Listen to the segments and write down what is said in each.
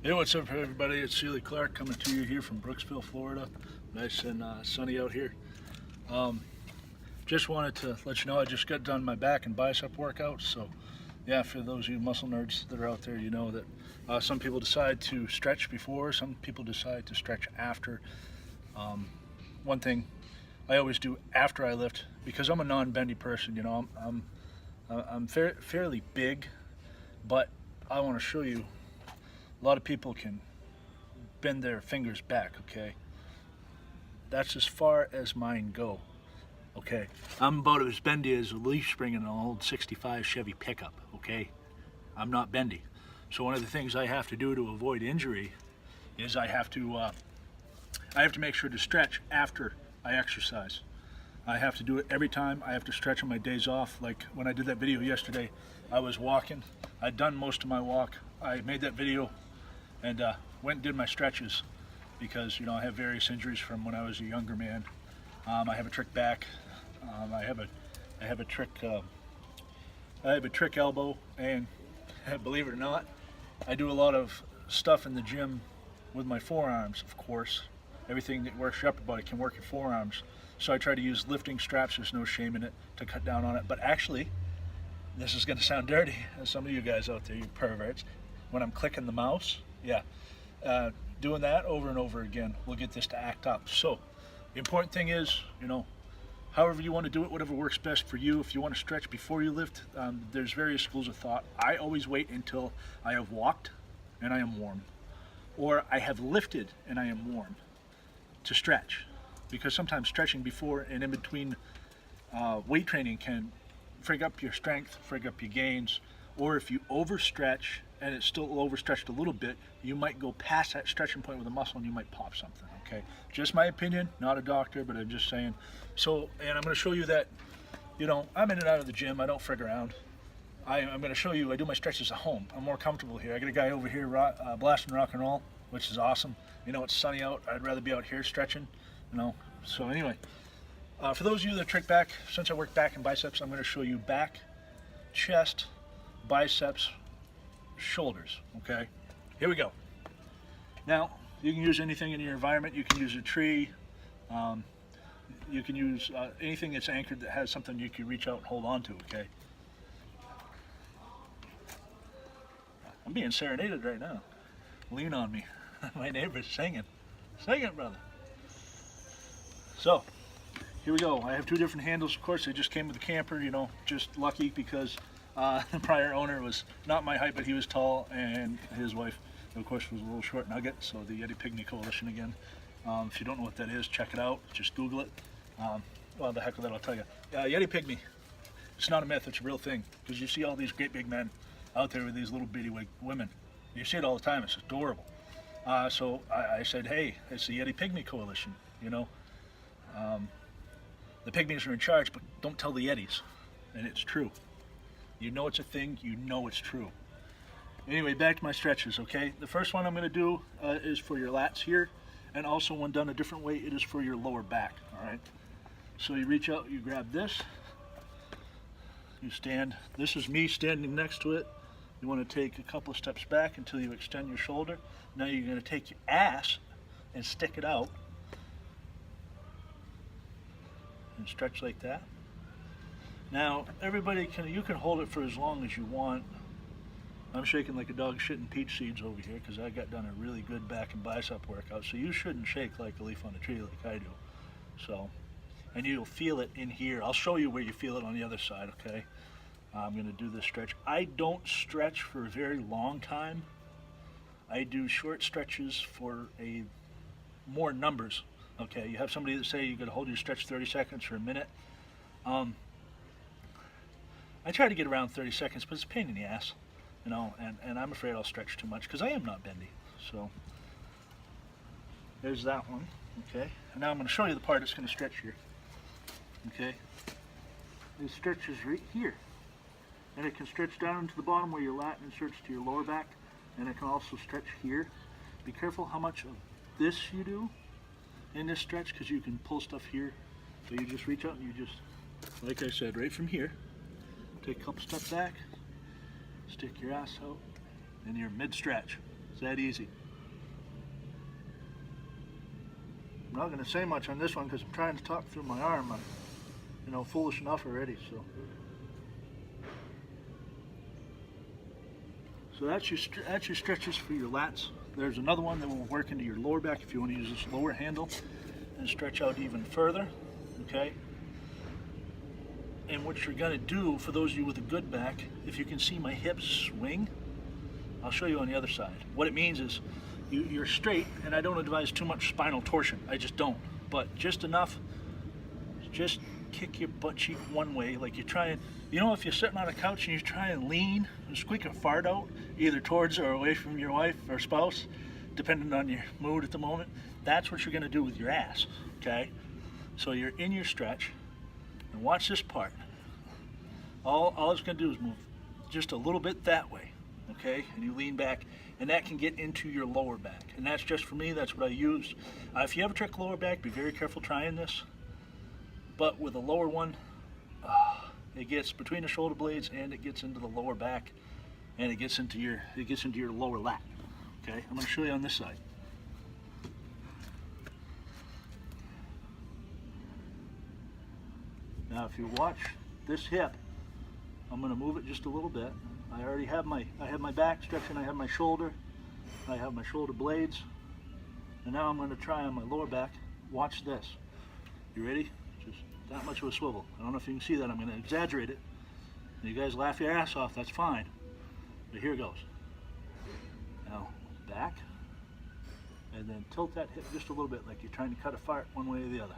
Hey, what's up everybody? It's Sealy Clark coming to you here from Brooksville, Florida. Nice and sunny out here. Um, just wanted to let you know I just got done my back and bicep workouts. So yeah, for those of you muscle nerds that are out there, you know that some people decide to stretch before, some people decide to stretch after. One thing I always do after I lift, because I'm a non-bendy person, you know, I'm fairly big, but I want to show you a lot of people can bend their fingers back, okay? That's as far as mine go, okay? I'm about as bendy as a leaf spring in an old 65 Chevy pickup, okay? I'm not bendy. So one of the things I have to do to avoid injury is I have to make sure to stretch after I exercise. I have to do it every time. I have to stretch on my days off. Like when I did that video yesterday, I was walking. I'd done most of my walk. I made that video and went and did my stretches because, you know, I have various injuries from when I was a younger man. I have a trick back. I have a trick elbow, and believe it or not, I do a lot of stuff in the gym with my forearms, of course. Everything that works your upper body can work your forearms. So I try to use lifting straps, there's no shame in it, to cut down on it. But actually, this is going to sound dirty, as some of you guys out there, you perverts, when I'm clicking the mouse, yeah, doing that over and over again will get this to act up. So the important thing is, you know, however you want to do it, whatever works best for you. If you want to stretch before you lift, there's various schools of thought. I always wait until I have walked and I am warm, or I have lifted and I am warm, to stretch, because sometimes stretching before and in between weight training can frig up your strength, frig up your gains, or if you overstretch and it's still overstretched a little bit, you might go past that stretching point with a muscle and you might pop something, okay? Just my opinion, not a doctor, but I'm just saying. So, and I'm gonna show you that, you know, I'm in and out of the gym, I don't frig around. I'm gonna show you, I do my stretches at home. I'm more comfortable here. I got a guy over here blasting rock and roll, which is awesome. You know, it's sunny out, I'd rather be out here stretching, you know? So anyway, for those of you that trick back, since I work back and biceps, I'm gonna show you back, chest, biceps, shoulders, okay? Here we go. Now, you can use anything in your environment. You can use a tree. You can use anything that's anchored that has something you can reach out and hold on to, okay? I'm being serenaded right now. Lean on me. My neighbor's singing. Sing it, brother. So, here we go. I have two different handles, of course. They just came with the camper, you know, just lucky because the prior owner was not my height, but he was tall, and his wife, of course, was a little short nugget. So the Yeti Pygmy Coalition again. If you don't know what that is, check it out. Just Google it. Well, the heck with that, I'll tell you. Yeti Pygmy. It's not a myth. It's a real thing. Because you see all these great big men out there with these little bitty women. You see it all the time. It's adorable. So I said, hey, it's the Yeti Pygmy Coalition. You know, the pygmies are in charge, but don't tell the Yetis. And it's true. You know it's a thing, you know it's true. Anyway, back to my stretches, okay? The first one I'm going to do is for your lats here, and also when done a different way, it is for your lower back, all right? So you reach out, you grab this, you stand. This is me standing next to it. You want to take a couple of steps back until you extend your shoulder. Now you're going to take your ass and stick it out and stretch like that. Now, everybody you can hold it for as long as you want. I'm shaking like a dog shitting peach seeds over here because I got done a really good back and bicep workout. So you shouldn't shake like a leaf on a tree like I do. So, and you'll feel it in here. I'll show you where you feel it on the other side, okay? I'm gonna do this stretch. I don't stretch for a very long time. I do short stretches for more numbers, okay? You have somebody that say you gotta hold your stretch 30 seconds or a minute. I try to get around 30 seconds, but it's a pain in the ass, you know, and I'm afraid I'll stretch too much because I am not bendy. So there's that one, okay? And now I'm going to show you the part that's going to stretch here, okay? It stretches right here, and it can stretch down to the bottom where your lat inserts to your lower back, and it can also stretch here. Be careful how much of this you do in this stretch because you can pull stuff here. So you just reach out and you just, like I said, right from here, take a couple steps back, stick your ass out, and you're mid-stretch. that easy. I'm not going to say much on this one because I'm trying to talk through my arm. I'm, you know, foolish enough already. So that's your stretches for your lats. There's another one that will work into your lower back if you want to use this lower handle and stretch out even further. Okay. And what you're going to do, for those of you with a good back, if you can see my hips swing, I'll show you on the other side. What it means is you're straight, and I don't advise too much spinal torsion. I just don't. But just enough, just kick your butt cheek one way, like you're trying, you know, if you're sitting on a couch and you try and lean and squeak a fart out, either towards or away from your wife or spouse, depending on your mood at the moment, that's what you're going to do with your ass, okay? So you're in your stretch, and watch this part. All it's going to do is move just a little bit that way, okay? And you lean back, and that can get into your lower back. And that's just for me, that's what I use. If you have a trick lower back, be very careful trying this. But with a lower one, it gets between the shoulder blades and it gets into the lower back, and it gets into your lower lat. Okay, I'm going to show you on this side. Now, if you watch this hip, I'm going to move it just a little bit. I already have my back stretching. I have my shoulder. I have my shoulder blades, and now I'm going to try on my lower back. Watch this. You ready? Just that much of a swivel. I don't know if you can see that. I'm going to exaggerate it. You guys laugh your ass off, that's fine. But here goes. Now, back. And then tilt that hip just a little bit, like you're trying to cut a fart one way or the other.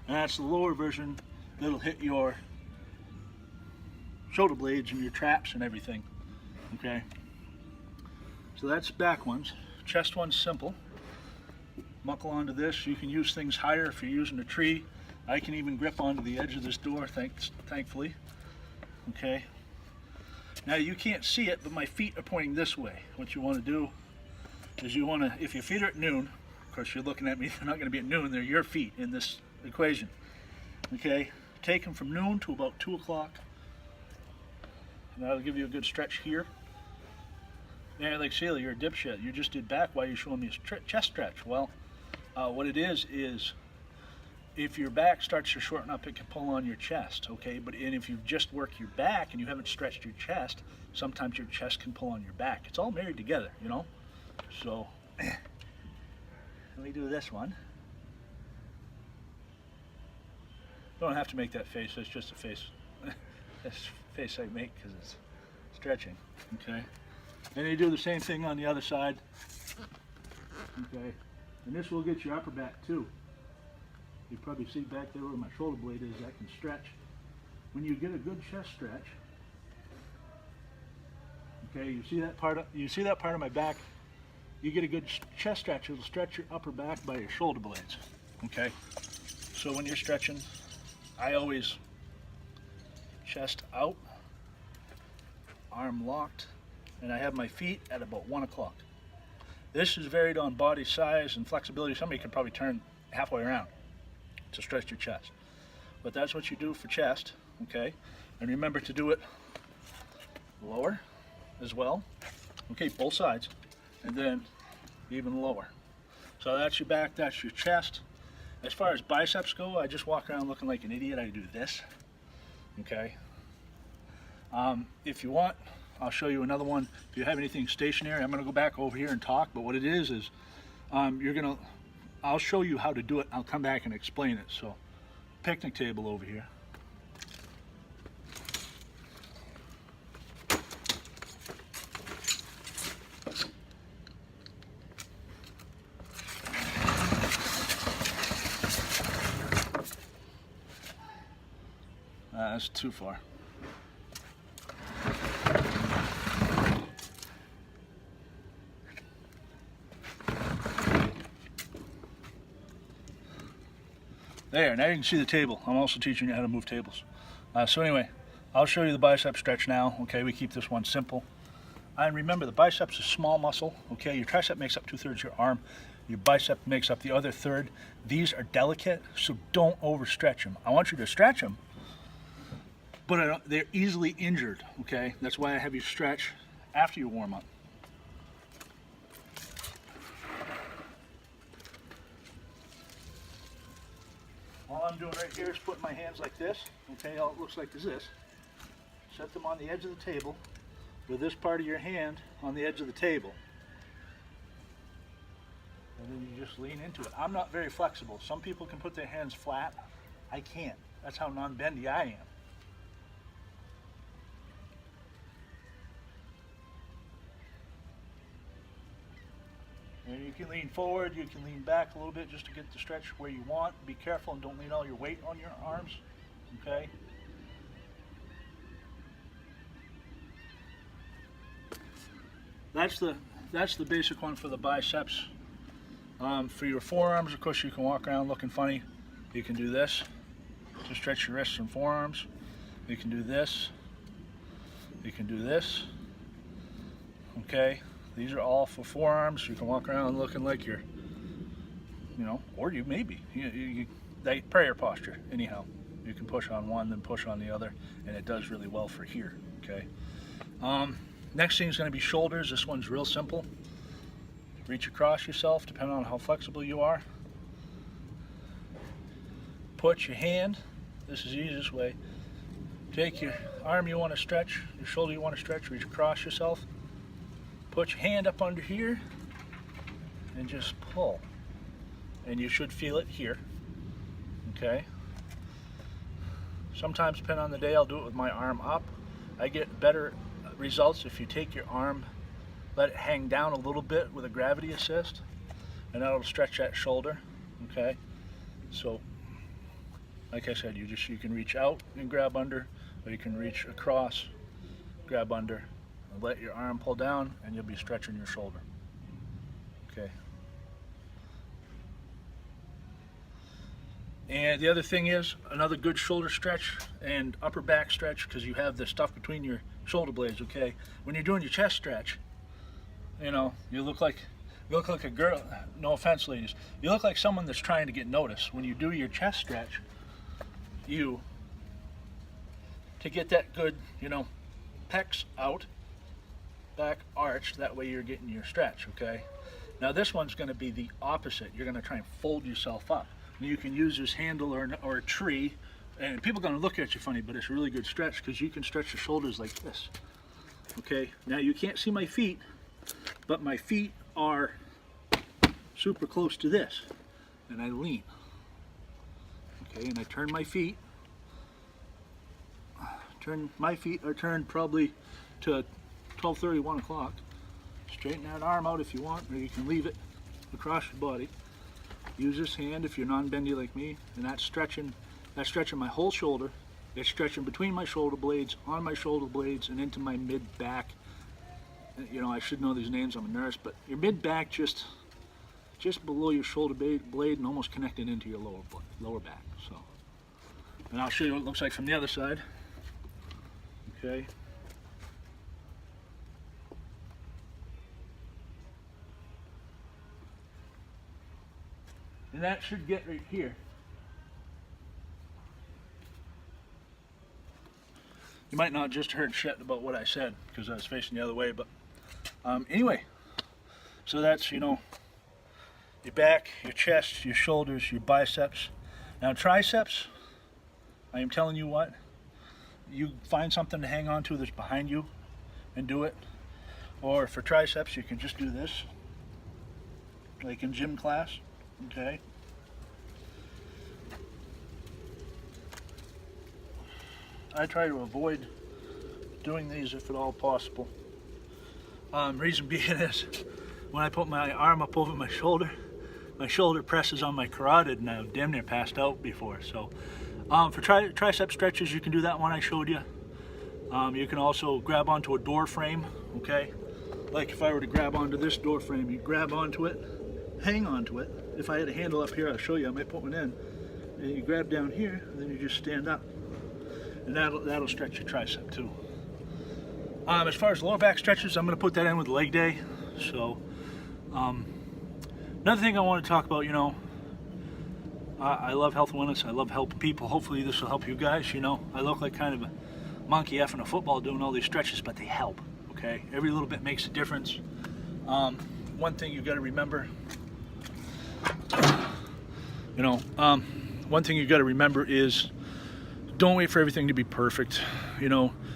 And that's the lower version that'll hit your shoulder blades and your traps and everything. Okay? So that's back ones. Chest one's simple. Muckle onto this. You can use things higher if you're using a tree. I can even grip onto the edge of this door, thankfully. Okay. Now you can't see it, but my feet are pointing this way. What you want to do is you want to, if your feet are at noon, of course you're looking at me, they're not going to be at noon, they're your feet in this equation. Okay. Take them from noon to about 2 o'clock. And that'll give you a good stretch here. Yeah, like Sheila, you're a dipshit. You just did back. Why are you showing me a chest stretch? Well, what it is if your back starts to shorten up, it can pull on your chest, okay? But if you just work your back and you haven't stretched your chest, sometimes your chest can pull on your back. It's all married together, you know? So, let me do this one. Don't have to make that face. It's just a face. That's a face I make because it's stretching, okay? And you do the same thing on the other side. Okay. And this will get your upper back too. You probably see back there where my shoulder blade is, that can stretch. When you get a good chest stretch, okay, you see that part of my back, you get a good chest stretch, it'll stretch your upper back by your shoulder blades. Okay? So when you're stretching, I always chest out, arm locked, and I have my feet at about 1 o'clock. This is varied on body size and flexibility. Somebody can probably turn halfway around to stretch your chest. But that's what you do for chest, okay? And remember to do it lower as well. Okay, both sides. And then even lower. So that's your back, that's your chest. As far as biceps go, I just walk around looking like an idiot. I do this, okay? If you want, I'll show you another one. If you have anything stationary, I'm going to go back over here and talk, but what it is I'll show you how to do it. I'll come back and explain it. So, picnic table over here. That's too far. There, now you can see the table. I'm also teaching you how to move tables. So anyway, I'll show you the bicep stretch now. Okay, we keep this one simple. And remember, the biceps is a small muscle. Okay, your tricep makes up 2/3 your arm. Your bicep makes up the other third. These are delicate, so don't overstretch them. I want you to stretch them, but they're easily injured, okay? That's why I have you stretch after you warm up. All I'm doing right here is putting my hands like this, okay? All it looks like is this. Set them on the edge of the table with this part of your hand on the edge of the table. And then you just lean into it. I'm not very flexible. Some people can put their hands flat. I can't. That's how non-bendy I am. And you can lean forward, you can lean back a little bit just to get the stretch where you want. Be careful and don't lean all your weight on your arms, okay? That's the basic one for the biceps. For your forearms, of course, you can walk around looking funny. You can do this to stretch your wrists and forearms. You can do this. You can do this. Okay, these are all for forearms. You can walk around looking like you're, you know, or you maybe that prayer posture. Anyhow, you can push on one, then push on the other, and it does really well for here. Okay. Next thing is going to be shoulders. This one's real simple. Reach across yourself, depending on how flexible you are. Put your hand, this is the easiest way. Take your arm you want to stretch, your shoulder you want to stretch, reach across yourself. Put your hand up under here and just pull. And you should feel it here. Okay? Sometimes, depending on the day, I'll do it with my arm up. I get better results if you take your arm, let it hang down a little bit with a gravity assist, and that'll stretch that shoulder. Okay, so like I said, you can reach out and grab under, or you can reach across, grab under, and let your arm pull down, and you'll be stretching your shoulder. Okay. And the other thing is, another good shoulder stretch and upper back stretch, because you have the stuff between your shoulder blades, okay? When you're doing your chest stretch, you know, you look like a girl, no offense ladies, you look like someone that's trying to get noticed. When you do your chest stretch, to get that good, you know, pecs out, back arched, that way you're getting your stretch, okay? Now this one's gonna be the opposite. You're gonna try and fold yourself up. You can use this handle or a tree, and people are going to look at you funny, but it's a really good stretch because you can stretch your shoulders like this. Okay, now you can't see my feet, but my feet are super close to this, and I lean. Okay, and I turn my feet. My feet are turned probably to 12:30, 1 o'clock. Straighten that arm out if you want, or you can leave it across your body. Use this hand if you're non-bendy like me, and that's stretching my whole shoulder. It's stretching between my shoulder blades, on my shoulder blades, and into my mid-back. You know, I should know these names, I'm a nurse, but your mid-back just below your shoulder blade and almost connected into your lower back. So, and I'll show you what it looks like from the other side. Okay. And that should get right here. You might not just heard shit about what I said because I was facing the other way, but anyway, so that's, you know, your back, your chest, your shoulders, your biceps. Now triceps, I am telling you what, you find something to hang on to that's behind you and do it. Or for triceps, you can just do this, like in gym class. Okay. I try to avoid doing these if at all possible. Reason being is, when I put my arm up over my shoulder presses on my carotid, and I've damn near passed out before. So for tricep stretches, you can do that one I showed you. You can also grab onto a door frame, okay? Like if I were to grab onto this door frame, you grab onto it, hang onto it. If I had a handle up here, I'll show you, I might put one in. And you grab down here, and then you just stand up. And that'll stretch your tricep too. As far as lower back stretches, I'm going to put that in with leg day. So, another thing I want to talk about, you know, I love health and wellness. I love helping people. Hopefully this will help you guys. You know, I look like kind of monkey effing a football doing all these stretches, but they help, okay? Every little bit makes a difference. One thing you got to remember, one thing you got to remember is don't wait for everything to be perfect.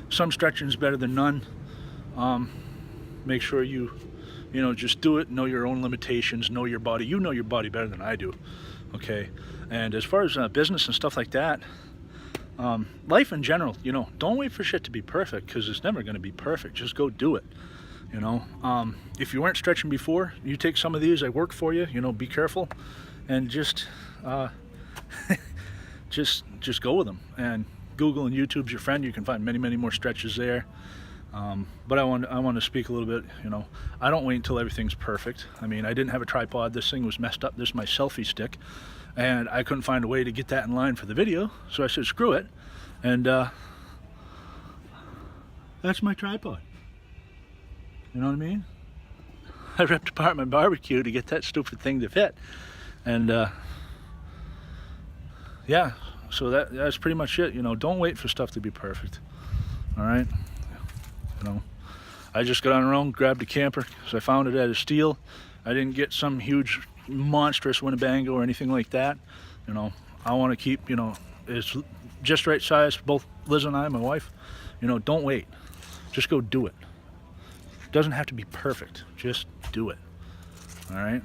Some stretching is better than none. Make sure you just do it. Know your own limitations. Know your body. You know your body better than I do, okay? And as far as business and stuff like that, life in general, don't wait for shit to be perfect, because it's never going to be perfect. Just go do it. If you weren't stretching before, you take some of these. I work for you. Be careful, and just just go with them. And Google and YouTube's your friend. You can find many more stretches there. But I want to speak a little bit. I don't wait until everything's perfect. I mean, I didn't have a tripod. This thing was messed up. This is my selfie stick, and I couldn't find a way to get that in line for the video. So I said, screw it, and that's my tripod. You know what I mean? I ripped apart my barbecue to get that stupid thing to fit, and yeah. So that's pretty much it. Don't wait for stuff to be perfect. All right. I just got on our own, grabbed a camper because I found it at a steal. I didn't get some huge, monstrous Winnebago or anything like that. I want to keep, it's just right size for both Liz and I, my wife. Don't wait. Just go do it. It doesn't have to be perfect. Just do it. All right.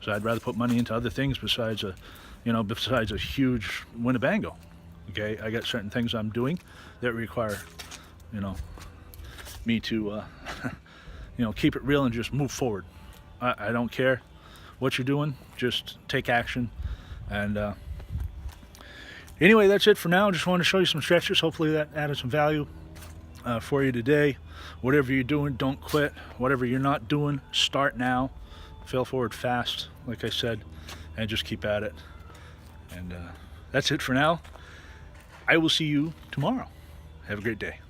So I'd rather put money into other things besides a huge Winnebago. Okay. I got certain things I'm doing that require, me to keep it real and just move forward. I don't care what you're doing, just take action. And anyway, that's it for now. Just wanted to show you some stretches. Hopefully that added some value for you today. Whatever you're doing, don't quit. Whatever you're not doing, start now. Fail forward fast, like I said, and just keep at it. And that's it for now. I will see you tomorrow. Have a great day.